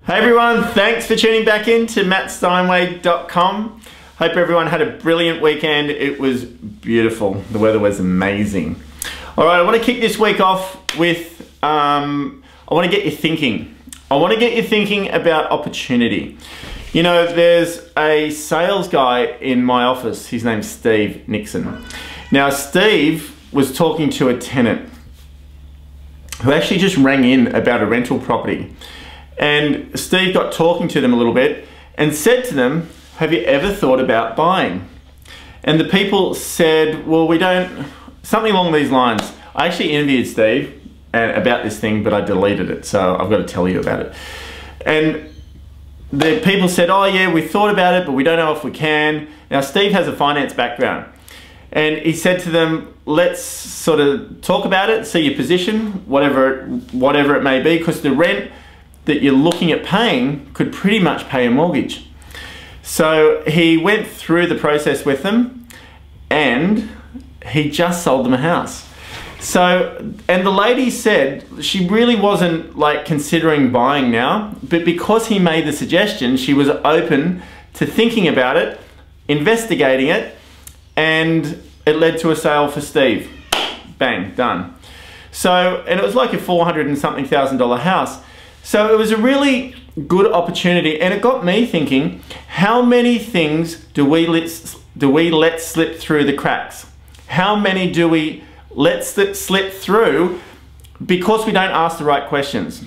Hey everyone, thanks for tuning back in to mattsteinway.com. Hope everyone had a brilliant weekend. It was beautiful. The weather was amazing. All right, I want to kick this week off with, I want to get you thinking. I want to get you thinking about opportunity. You know, there's a sales guy in my office. His name's Steve Nixon. Now, Steve was talking to a tenant who actually just rang in about a rental property. And Steve got talking to them a little bit and said to them, have you ever thought about buying? And the people said, well, we don't, something along these lines. I actually interviewed Steve about this thing, but I deleted it, so I've got to tell you about it. And the people said, oh yeah, we thought about it, but we don't know if we can. Now, Steve has a finance background. And he said to them, let's sort of talk about it, see your position, whatever it may be, because the rent that you're looking at paying could pretty much pay a mortgage. So he went through the process with them and he just sold them a house. So, and the lady said she really wasn't like considering buying now, but because he made the suggestion, she was open to thinking about it, investigating it, and it led to a sale for Steve. Bang, done. So, and it was like a $400 and something thousand house. So it was a really good opportunity, and it got me thinking, how many things do we let slip through the cracks? How many do we let slip through because we don't ask the right questions?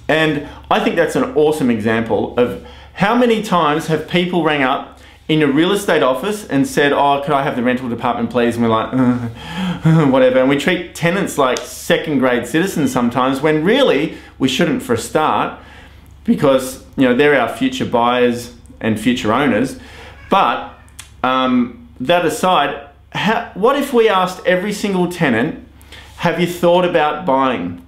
And I think that's an awesome example of how many times have people rang up in a real estate office and said, oh, could I have the rental department please? And we're like, whatever. And we treat tenants like second grade citizens sometimes, when really we shouldn't for a start, because you know they're our future buyers and future owners. But that aside, what if we asked every single tenant, have you thought about buying?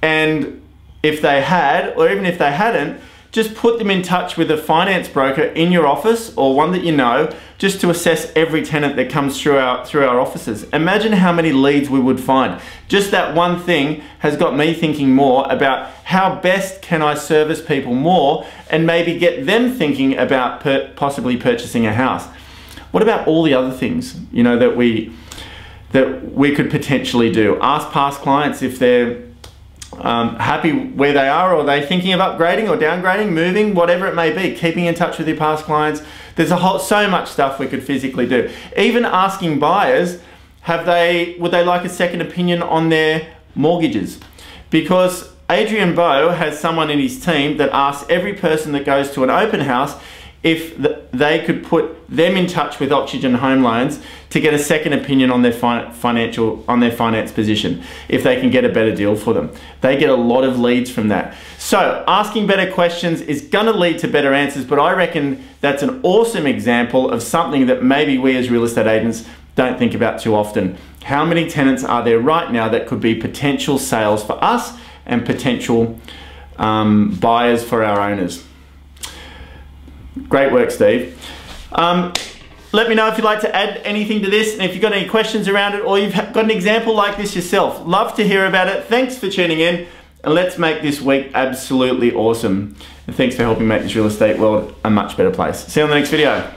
And if they had, or even if they hadn't, just put them in touch with a finance broker in your office or one that you know, just to assess every tenant that comes through our offices. Imagine how many leads we would find. Just that one thing has got me thinking more about how best can I service people more and maybe get them thinking about possibly purchasing a house. What about all the other things, you know, that we could potentially do? Ask past clients if they're happy where they are, or are they thinking of upgrading or downgrading, moving, whatever it may be. Keeping in touch with your past clients. There's so much stuff we could physically do. Even asking buyers, would they like a second opinion on their mortgages? Because Adrian Bowe has someone in his team that asks every person that goes to an open house if they could put them in touch with Oxygen Home Loans to get a second opinion on their finance position, if they can get a better deal for them. They get a lot of leads from that. So asking better questions is gonna lead to better answers, but I reckon that's an awesome example of something that maybe we as real estate agents don't think about too often. How many tenants are there right now that could be potential sales for us and potential buyers for our owners? Great work, Steve. Let me know if you'd like to add anything to this, and if you've got any questions around it, or you've got an example like this yourself. Love to hear about it. Thanks for tuning in, and let's make this week absolutely awesome. And thanks for helping make this real estate world a much better place. See you on the next video.